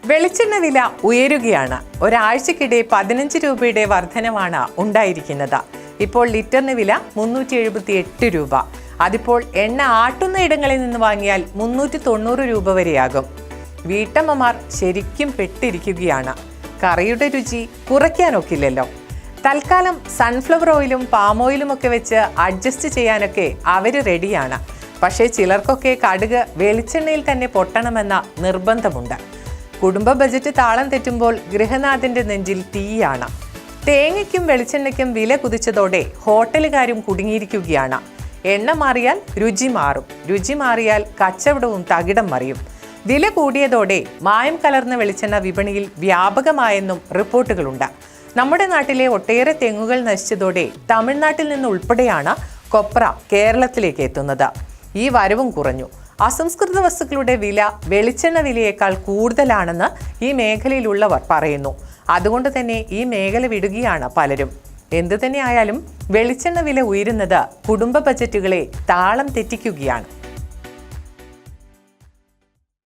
വെളിച്ചെണ്ണ വില ഉയരുകയാണ്. ഒരാഴ്ചക്കിടെ 15 രൂപയുടെ വർധനവാണ് ഉണ്ടായിരിക്കുന്നത്. ഇപ്പോൾ ലിറ്ററിന് വില 378 രൂപ. അതിപ്പോൾ എണ്ണ ആട്ടുന്ന ഇടങ്ങളിൽ നിന്ന് വാങ്ങിയാൽ 390 രൂപ വരെയാകും. വീട്ടമ്മമാർ ശരിക്കും പെട്ടിരിക്കുകയാണ്. കറിയുടെ രുചി കുറയ്ക്കാനൊക്കില്ലല്ലോ. തൽക്കാലം സൺഫ്ലവർ ഓയിലും പാം ഓയിലും ഒക്കെ വെച്ച് അഡ്ജസ്റ്റ് ചെയ്യാനൊക്കെ അവർ റെഡിയാണ്. പക്ഷേ ചിലർക്കൊക്കെ കടുക് വെളിച്ചെണ്ണയിൽ തന്നെ പൊട്ടണമെന്ന നിർബന്ധമുണ്ട്. കുടുംബ ബജറ്റ് താളം തെറ്റുമ്പോൾ ഗൃഹനാഥന്റെ നെഞ്ചിൽ തീയാണ്. തേങ്ങയ്ക്കും വെളിച്ചെണ്ണയ്ക്കും വില കുതിച്ചതോടെ ഹോട്ടലുകാരും കുടുങ്ങിയിരിക്കുകയാണ്. എണ്ണ മാറിയാൽ രുചി മാറും, രുചി മാറിയാൽ കച്ചവടവും തകിടം മറിയും. വില കൂടിയതോടെ മായം കലർന്ന വെളിച്ചെണ്ണ വിപണിയിൽ വ്യാപകമായെന്നും റിപ്പോർട്ടുകളുണ്ട്. നമ്മുടെ നാട്ടിലെ ഒട്ടേറെ തെങ്ങുകൾ നശിച്ചതോടെ തമിഴ്നാട്ടിൽ നിന്ന് ഉൾപ്പെടെയാണ് കൊപ്ര കേരളത്തിലേക്ക് എത്തുന്നത്. ഈ വരവും കുറഞ്ഞു. അസംസ്കൃത വസ്തുക്കളുടെ വില വെളിച്ചെണ്ണ വിലയേക്കാൾ കൂടുതലാണെന്ന് ഈ മേഖലയിലുള്ളവർ പറയുന്നു. അതുകൊണ്ട് തന്നെ ഈ മേഖല വിടുകയാണ് പലരും. എന്തു തന്നെയായാലും വെളിച്ചെണ്ണ വില ഉയരുന്നത് കുടുംബ ബജറ്റുകളെ താളം തെറ്റിക്കുകയാണ്.